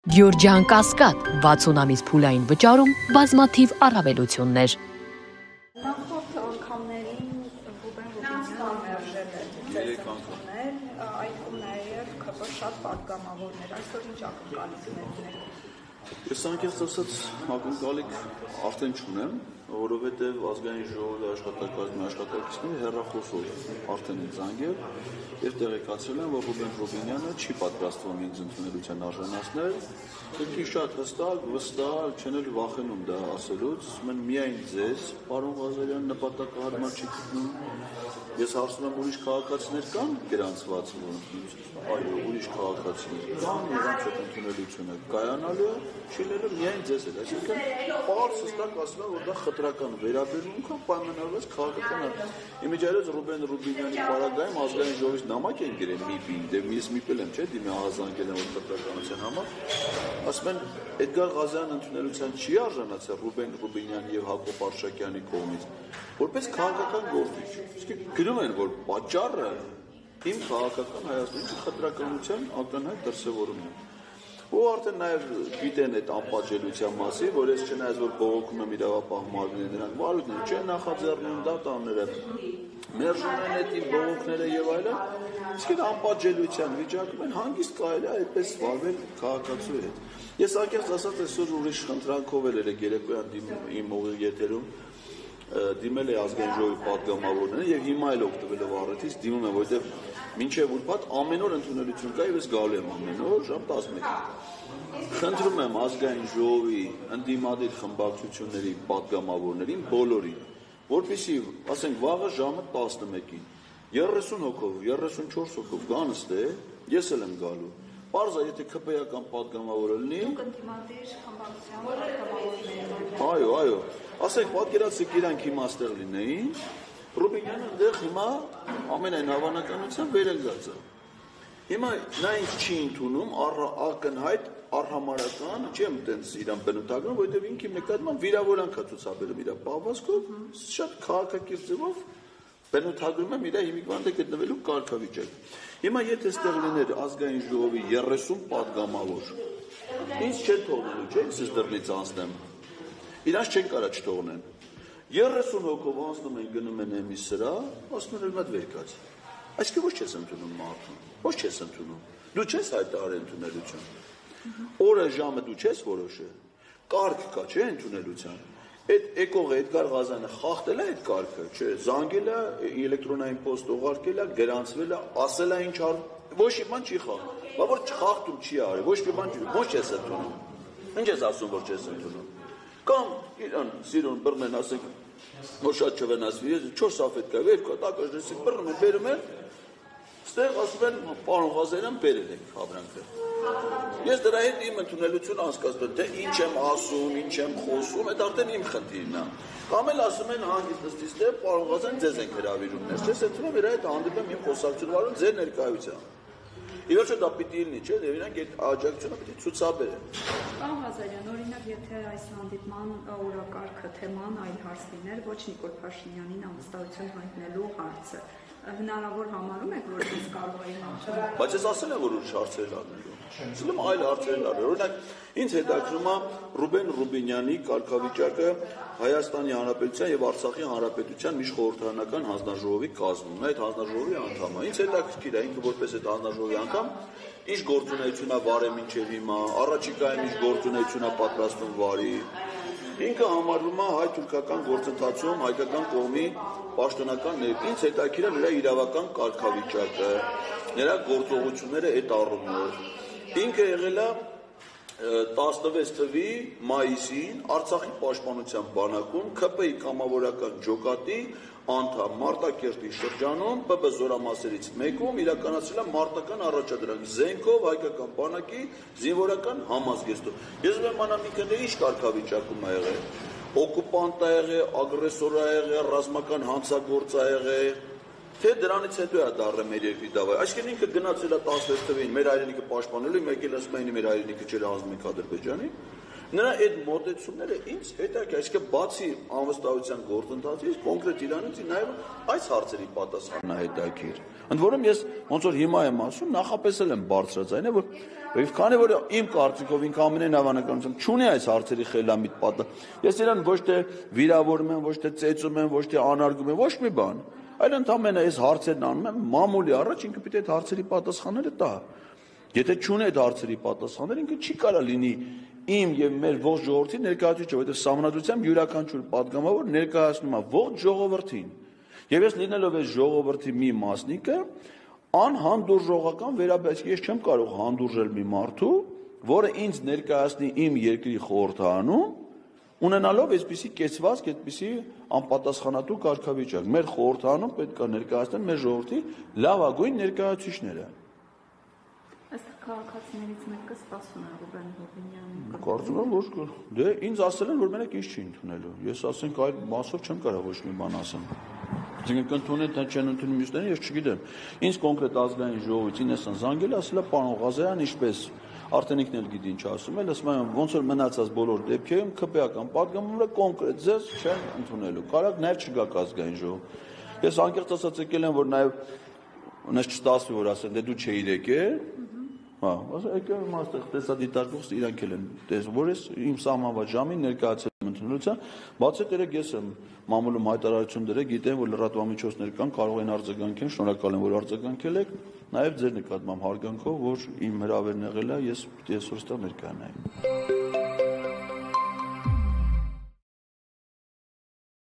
Գյորջյան Կասկադ 60 ամիս փուլային վճարում բազմաթիվ առավելություններ։ Նախորդ անգամներին Ռուբեն Ռուբինյանը մերժել է ծրագրեր, այդքում նաև ԿՊ շատ պատգամավորներ, այսօր ինչ ակնկալիքներ։ Ես անկեղծ ասած ակնկալիք արդեն չունեմ, որովհետև ազգային ժողովի աշխատակազմի աշխատակիցները հեռախոսով արդեն են զանգել եւ տեղեկացրել են, որ Ռուբեն Ռուբինյանը չի պատրաստվում ինձ ընդունելության արժանացնել, ինքը շատ հստակ, վստահ, չեն էլ վախենում դա ասելուց, մեն միայն ձեզ, պարոն Ղազարյան, նպատակահարմար չի գտնում։ Ես հարցնում եմ, ուրիշ քաղաքացիներ կան գրանցված, այո, ուրիշ քաղաքացիներ կան, նրանց հետ ընդունելությունը կայանալու է, շիլելը միայն ձեզ հետ, այսինքն պարզ հստակ ասում եմ, որ դա խտրական վերաբերմունք է, պայմանավորված քաղաքական իմիջիայլոց Ռուբեն Ռուբինյանի պարագայում ազգային ժողովից նամակ են գրել ՄԻՊ-ին, դե ես ՄԻՊ-ել եմ, չէ, դիմի ահազանգել եմ որ խտրականության համար, ասում են Էդգար Ղազարյանը ընդունելության չի արժանացել Ռուբեն Ռուբինյանի եւ Հակոբ Արշակյանի կողմից, որպես քաղաքական գործիչ, իսկ գրում են, որ պատճառը իմ քաղաքական Հայաստանի խտրականության ակնհայտ դրսևորումն է։ Ու արդեն նաև գիտեն այդ անպատժելիության մասին, որ ես չնայած որ բողոքում եմ իրավապահ մարմինները նրանք վարույթներ չեն նախաձեռնում դատաները, մերժում են այդ իմ բողոքները եւ այլն, իսկ այդ անպատժելիության վիճակում են հանգիստ կարելի է այդպես վարվել քաղաքացու հետ։ Ես անկեղծ ասած այսօր ուրիշ խնդրանքով էլ երեկոյան իմ ուղիղ եթերում դիմել է ազգային ժողովի պատգամավորները եւ հիմա էլ օգտվելով առիթից դիմում եմ, որովհետեւ մինչեւ ուրբաթ ամեն օր ընդունելություն կա եւ ես գալու եմ ամեն օր ժամ 11-ին։ Խնդրում եմ ազգային ժողովի ընդդիմադիր խմբակցությունների պատգամավորներին բոլորին, որպեսզի, ասենք, վաղը ժամը 11-ին 30 հոգով, 34 հոգով գան ստե, ես էլ եմ գալու։ Պարզա, եթե ԿՊ-ական պատգամավորը լինի։ Դուք ընդդիմադիր խմբակցության պատգամավորներ։ Այո։ Ասենք, պատկերացրեք իրանք հիմա ստեղ լինեին, Ռուբինյանը այնտեղ հիմա ամենայն հավանականությամբ վերելգած է։ Հիմա նա ինձ չի ընդունում ակնհայտ արհամարական, չեմ տենց իրան բնութագրում, որովհետև ինքը նկատմամբ վիրավորանք է ցուցաբերում իր պահվածքով, շատ քաղաքակիրթ ձևով բնութագրում եմ իր հիմիկվանտը գտնվելու կարգավիճակ։ Հիմա եթե ստեղ լիներ ազգային ժողովի 30 պատգամավոր, ինձ չեն թողնելու, չէ՞, ես դռնից անցնեմ։ Իրանց չեն կարա չթողնեն։ 30 հոգով անցնում են գնում են էմի սրա, ասում են մատ վերկաց։ Այսինքն ոչ չես ընդունում մարդուն, ոչ չես ընդունում։ Դու չես հայտարարել ընդունելություն։ Օրը ժամը դու չես որոշել։ Կարգ կա, չէ՞, ընդունելության։ Այդ եկողը Էդգար Ղազարյանը խախտել է այդ կարգը, չէ, զանգել է, էլեկտրոնային պոստ ուղարկել է, գրանցվել է, ասել է ինչ ոչ մի բան չի խախտում։ Բա որ խախտում չի արել, ոչ մի բան չի, ոչ չես ընդունում։ Ինչ ես ասում, որ չես ընդունում։ Կամ իրան սիրուն բռնեն, ասենք, որ շատ չվնասվի, 4 սաֆետ կա, 2 տակաժ բռնում են, բերում են, ստեղ ասում են, պարոն Ղազարյան բերել եք հավրանքը։ Ես դրա հետ իմ ընդունելություն անցկացնում, թե ինչ եմ ասում, ինչ եմ խոսում, այդ արդեն իմ խնդիրն է։ Կամ էլ ասում են հանգիստ նստիստե, պարոն Ղազարյան ձեզ ենք հրավիրում ներս, ես ընդունում իր հետ հանդիպեմ իմ խոսակցություն վարում ձեր ներկայությամբ։ Իվերջո դա պիտի լինի, չէ՞, եւ իրանք այդ աջակցությունը պիտի ցուցաբերեն։ Պարոն Ղազարյան, օրինակ, եթե այս հանդիպման օրակարգը թեման այլ հարց լիներ, ոչ Նիկոլ Փաշինյանին անվստահություն հայտնելու հարցը, հնարավոր համարում եք, որ դες կարող է իմանալ։ Բայց ես ասել եմ, որ ուրիշ հարցեր լարնելու։ Ասում այլ հարցեր լարել։ Օրինակ, ինձ հետաքրում է Ռուբեն Ռուբինյանի կարգավիճակը Հայաստանի Հանրապետության եւ Արցախի Հանրապետության միջխորհրդարանական հանձնաժողովի կազմում։ Այդ հանձնաժողովի անդամ է։ Ինձ հետաքրքիր է ինքը որպես այդ հանձնաժողովի անդամ ինչ գործունեություն է վարել մինչեւ հիմա, առաջիկայում ինչ գործունեություն է պատրաստում վարի։ Ինքը համարվում է հայ-թուրքական գործընթացում հայկական կողմի պաշտոնական ինձ հետաքրքիր է նրա իրավական կարգավիճակը, նրա գործողությունները այդ առումով։ Ինքը եղել է 16 թվականի մայիսին Արցախի պաշտպանության բանակում ԿՊ-ի կամավորական ջոկատի անդամ Մարտակերտի շրջանում ՊԲ զորամասերից մեկում իրականացրել է մարտական առաջադրանք զենքով հայկական բանակի զինվորական համազգեստով։ Ես ուզում եմ անամ ինքը ինչ կարգավիճակում է եղել։ Օկուպանտ է եղել, ագրեսոր է եղել, ռազմական հանցագործ է եղել, թե դրանից հետո է դառը մեր երկրի դավայ։ Այսինքն ինքը գնացել է 16 թվականին մեր հայրենիքը պաշտպանելու, մեկ էլ ասում են մեր հայրենիքը չէր ազգ մենք Ադրբեջանի։ Նրա այդ մոտեցումները ինձ հետաքրքիր, այսինքն բացի անվստահության գործընթացից, կոնկրետ իրանից նաև այս հարցերի պատասխանն է հետաքրքիր։ Ընդ որում ես ոնց որ հիմա եմ ասում, նախապես էլ եմ բարձրաձայնել, որ Եվ քանի որ իմ կարծիքով ինքը ամենայն հավանականությամբ չունի այս հարցերի խելամիտ պատասխան, ես իրան ոչ թե վիրավորում եմ, ոչ թե ծեծում եմ, ոչ թե անարգում եմ, ոչ մի բան, այլ ընդամենը այս հարցերն անում եմ մամուլի առաջ, ինքը պիտի այդ հարցերի պատասխանները տա։ Եթե չունի այդ հարցերի պատասխանները, ինքը չի կարա լինի իմ եւ մեր ողջ ժողովրդի ներկայացուցիչը, որովհետեւ սահմանադրությամբ յուրաքանչյուր падգամավոր ներկայացնում է ողջ ժողովրդին։ Եվ ես լինելով այս ժողովրդի մի մասնիկը, անհանդուրժողական վերաբերյալ ես չեմ կարող հանդուրժել մի մարդու, որը ինձ ներկայացնի իմ երկրի խորհրդարանում, ունենալով այսպիսի կեցվածք, այդպիսի անպատասխանատու կարգավիճակ։ Մեր խորհրդարանում պետք է ներկայացնեն մեր ժողովրդի լավագույն ներկայացուցիչները։ Ըստ քաղաքացիներից մեկը սպասում է Ռուբեն Հովինյանին։ Կարծում եմ, որ դե ինձ ասել են, որ մենակ ինձ չի ընդունելու։ Ես ասենք այդ մասով չեմ կարող ոչ մի բան ասեմ։ Այսինքն կընդունեն, թե չեն ընդունում մյուսները, ես չգիտեմ։ Ինձ կոնկրետ ազգային ժողովրդին էսան զանգել, ասել է պարոն Ղազարյան, ինչպես արդեն ինքն էլ գիտի ինչ ասում է, ասում եմ ոնց որ մնացած բոլոր դեպքերում ԿՊ-ական падգամավորը կոնկրետ ձեզ չեն ընդունելու։ Կարակ նաև չգաք ազգային ժողով։ Ես անկեղծ ասած եկել եմ, որ նաև ունես չստացվի, որ ասեն, դե դու չէիր եկել։ Հա, ասա եկել եմ այստեղ տեսադիտարկող իրանք էլ են տեսնում, որ ես իմ սահմանված ժամին ներկայացել եմ ընդունելության, բացի դերեք ես եմ մամուլում հայտարարություն դրել, գիտեմ, որ լրատվամիջոցներ կան, կարող են արձագանքեն, շնորհակալ եմ, որ արձագանքել եք, նաև ձեր նկատմամբ հարգանքով, որ իմ հրավերն եղել է, ես պիտի այսօր ստեղ ներկայանայինեմ։